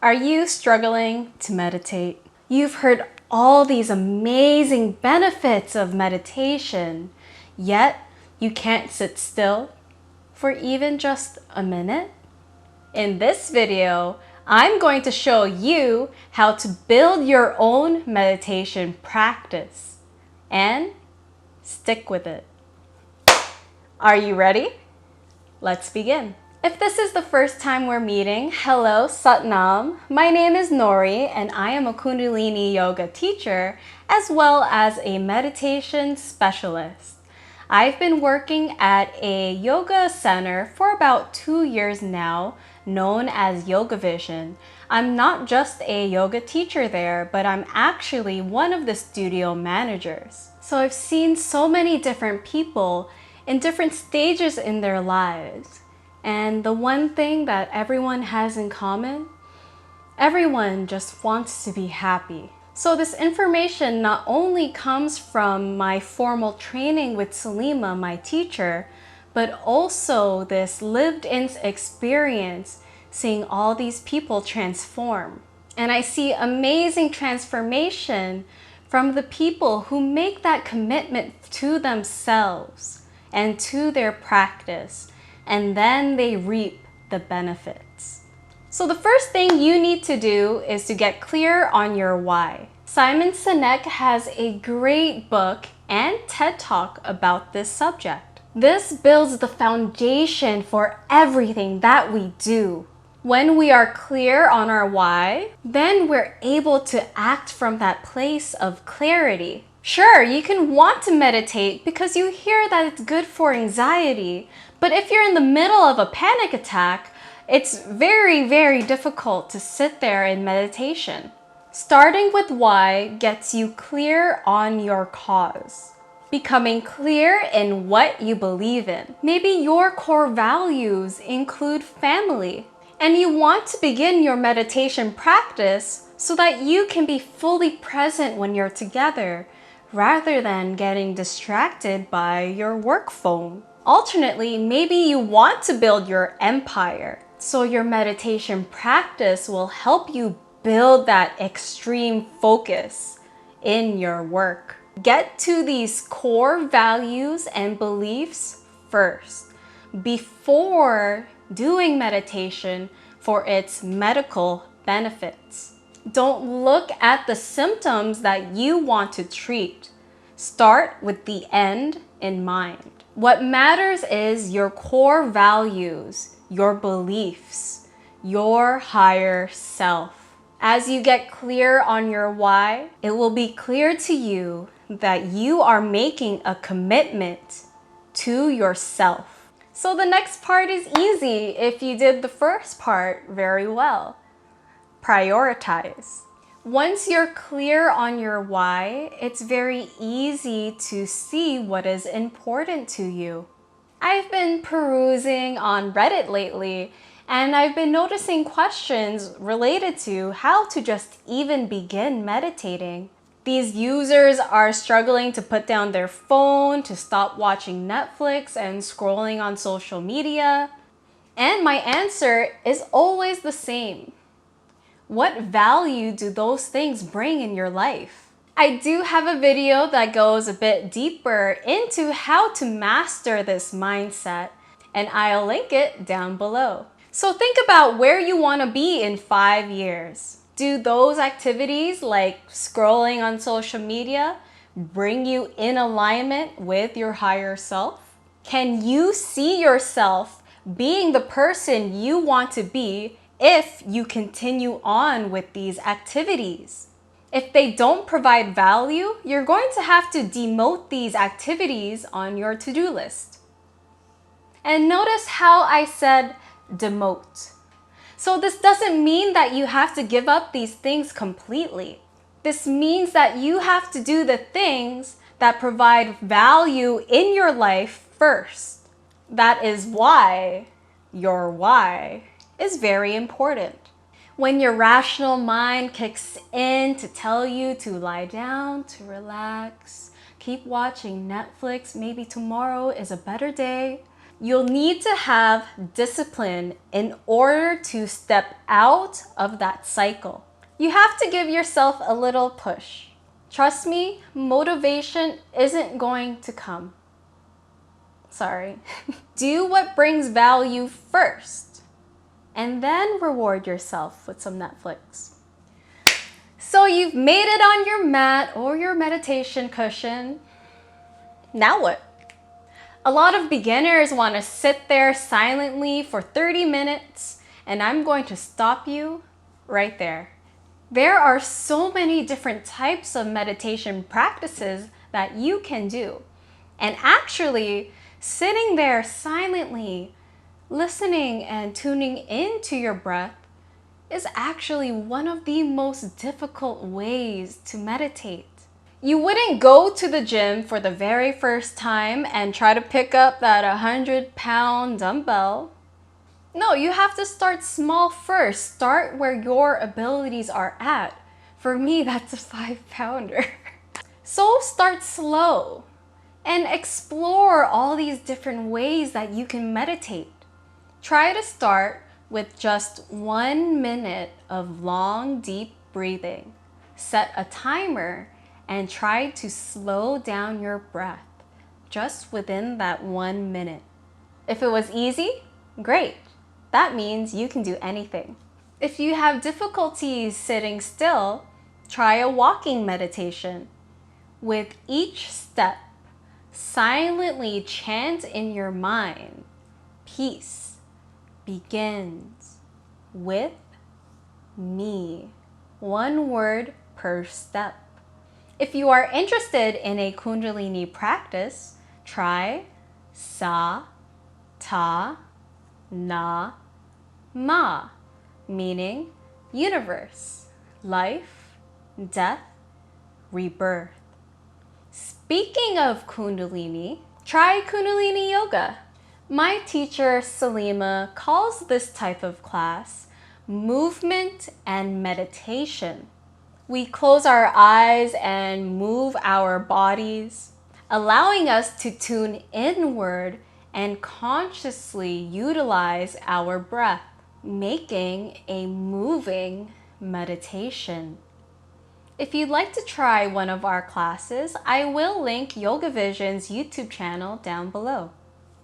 Are you struggling to meditate? You've heard all these amazing benefits of meditation, yet you can't sit still for even just a minute? In this video, I'm going to show you how to build your own meditation practice and stick with it. Are you ready? Let's begin. If this is the first time we're meeting, hello, Satnam. My name is Nori and I am a Kundalini yoga teacher as well as a meditation specialist. I've been working at a yoga center for about 2 years now, known as Yoga Vision. I'm not just a yoga teacher there, but I'm actually one of the studio managers. So I've seen so many different people in different stages in their lives. And the one thing that everyone has in common, everyone just wants to be happy. So this information not only comes from my formal training with Salima, my teacher, but also this lived-in experience seeing all these people transform. And I see amazing transformation from the people who make that commitment to themselves and to their practice, and then they reap the benefits. So the first thing you need to do is to get clear on your why. Simon Sinek has a great book and TED Talk about this subject. This builds the foundation for everything that we do. When we are clear on our why, then we're able to act from that place of clarity. Sure, you can want to meditate because you hear that it's good for anxiety, but if you're in the middle of a panic attack, it's very, very difficult to sit there in meditation. Starting with why gets you clear on your cause. Becoming clear in what you believe in. Maybe your core values include family, and you want to begin your meditation practice so that you can be fully present when you're together, rather than getting distracted by your work phone. Alternately, maybe you want to build your empire, so your meditation practice will help you build that extreme focus in your work. Get to these core values and beliefs first, before doing meditation for its medical benefits. Don't look at the symptoms that you want to treat. Start with the end in mind. What matters is your core values, your beliefs, your higher self. As you get clear on your why, it will be clear to you that you are making a commitment to yourself. So the next part is easy if you did the first part very well. Prioritize. Once you're clear on your why, it's very easy to see what is important to you. I've been perusing on Reddit lately, and I've been noticing questions related to how to just even begin meditating. These users are struggling to put down their phone, to stop watching Netflix and scrolling on social media. And my answer is always the same. What value do those things bring in your life? I do have a video that goes a bit deeper into how to master this mindset, and I'll link it down below. So think about where you want to be in 5 years. Do those activities like scrolling on social media bring you in alignment with your higher self? Can you see yourself being the person you want to be if you continue on with these activities? If they don't provide value, you're going to have to demote these activities on your to-do list. And notice how I said demote. So this doesn't mean that you have to give up these things completely. This means that you have to do the things that provide value in your life first. That is why your why is very important. When your rational mind kicks in to tell you to lie down, to relax, keep watching Netflix, maybe tomorrow is a better day, You'll need to have discipline in order to step out of that cycle. You have to give yourself a little push. Trust me, motivation isn't going to come. Sorry. Do what brings value first, and then reward yourself with some Netflix. So you've made it on your mat or your meditation cushion. Now what? A lot of beginners want to sit there silently for 30 minutes, and I'm going to stop you right there. There are so many different types of meditation practices that you can do. And actually, sitting there silently, listening and tuning into your breath is actually one of the most difficult ways to meditate. You wouldn't go to the gym for the very first time and try to pick up that 100-pound dumbbell. No, you have to start small first. Start where your abilities are at. For me, that's a 5-pounder. So start slow and explore all these different ways that you can meditate. Try to start with just 1 minute of long, deep breathing. Set a timer and try to slow down your breath just within that 1 minute. If it was easy, great. That means you can do anything. If you have difficulties sitting still, try a walking meditation. With each step, silently chant in your mind, peace begins with me. 1 word per step. If you are interested in a Kundalini practice, try Sa, Ta, Na, Ma, meaning universe, life, death, rebirth. Speaking of Kundalini, try Kundalini Yoga. My teacher Salima calls this type of class movement and meditation. We close our eyes and move our bodies, allowing us to tune inward and consciously utilize our breath, making a moving meditation. If you'd like to try one of our classes, I will link Yoga Vision's YouTube channel down below.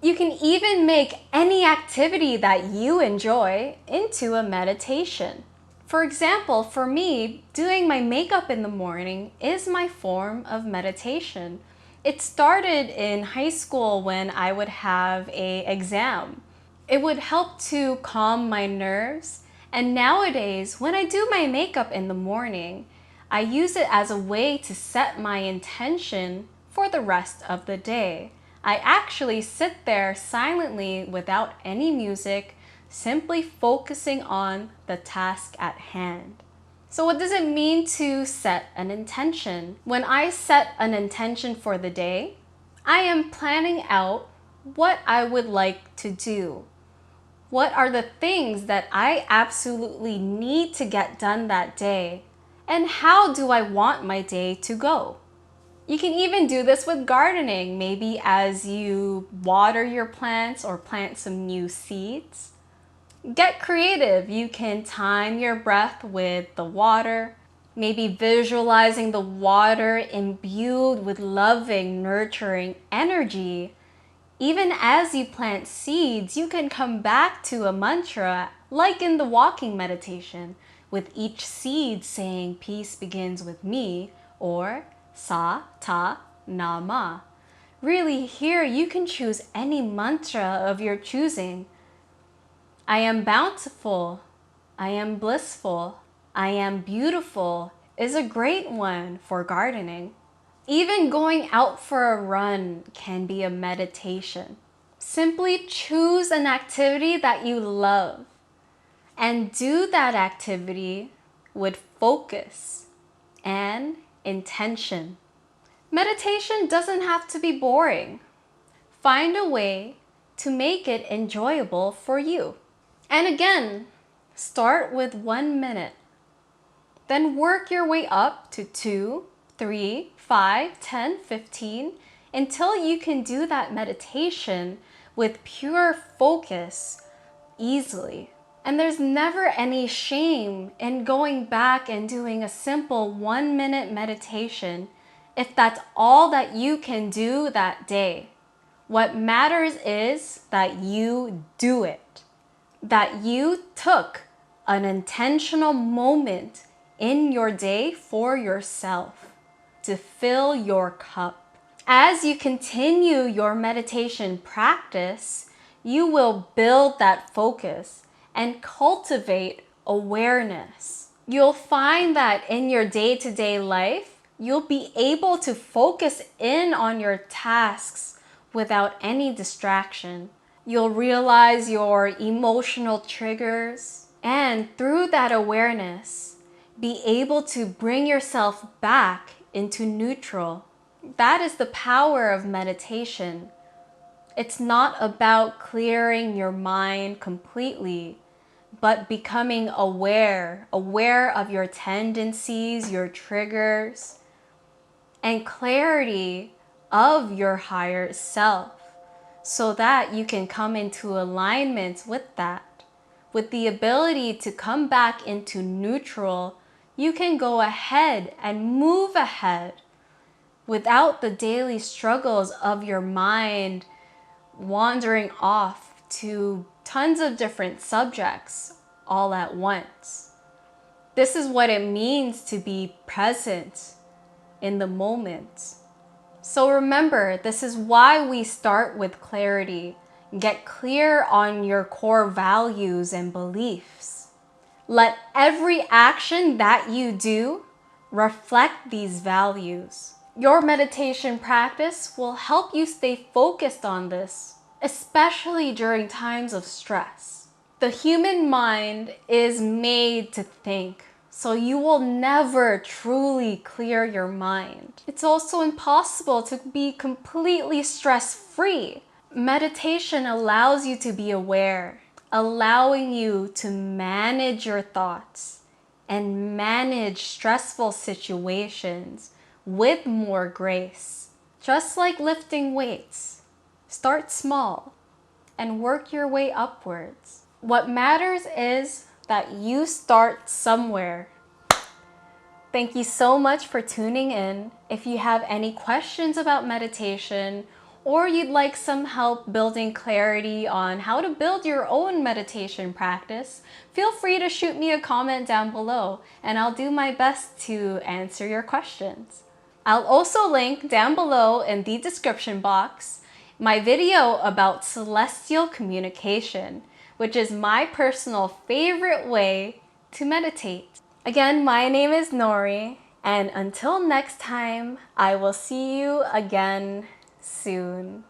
You can even make any activity that you enjoy into a meditation. For example, for me, doing my makeup in the morning is my form of meditation. It started in high school when I would have an exam. It would help to calm my nerves, and nowadays, when I do my makeup in the morning, I use it as a way to set my intention for the rest of the day. I actually sit there silently without any music, simply focusing on the task at hand. So what does it mean to set an intention? When I set an intention for the day, I am planning out what I would like to do. What are the things that I absolutely need to get done that day? And how do I want my day to go? You can even do this with gardening, maybe as you water your plants or plant some new seeds. Get creative. You can time your breath with the water, maybe visualizing the water imbued with loving, nurturing energy. Even as you plant seeds, you can come back to a mantra like in the walking meditation, with each seed saying peace begins with me, or Sa, Ta, Na, Ma. Really, here you can choose any mantra of your choosing. I am bountiful, I am blissful, I am beautiful is a great one for gardening. Even going out for a run can be a meditation. Simply choose an activity that you love and do that activity with focus and intention. Meditation doesn't have to be boring. Find a way to make it enjoyable for you. And again, start with 1 minute. Then work your way up to 2, 3, 5, 10, 15, until you can do that meditation with pure focus easily. And there's never any shame in going back and doing a simple 1-minute meditation if that's all that you can do that day. What matters is that you do it, that you took an intentional moment in your day for yourself to fill your cup. As you continue your meditation practice, you will build that focus and cultivate awareness. You'll find that in your day-to-day life, you'll be able to focus in on your tasks without any distraction. You'll realize your emotional triggers, and through that awareness, be able to bring yourself back into neutral. That is the power of meditation. It's not about clearing your mind completely, but becoming aware of your tendencies, your triggers, and clarity of your higher self, so that you can come into alignment with that. With the ability to come back into neutral, you can go ahead and move ahead without the daily struggles of your mind wandering off to tons of different subjects all at once. This is what it means to be present in the moment. So remember, this is why we start with clarity. Get clear on your core values and beliefs. Let every action that you do reflect these values. Your meditation practice will help you stay focused on this, especially during times of stress. The human mind is made to think, so you will never truly clear your mind. It's also impossible to be completely stress-free. Meditation allows you to be aware, allowing you to manage your thoughts and manage stressful situations with more grace. Just like lifting weights, start small and work your way upwards. What matters is that you start somewhere. Thank you so much for tuning in. If you have any questions about meditation, or you'd like some help building clarity on how to build your own meditation practice, feel free to shoot me a comment down below, and I'll do my best to answer your questions. I'll also link down below in the description box my video about celestial communication, which is my personal favorite way to meditate. Again, my name is Nori, and until next time, I will see you again soon.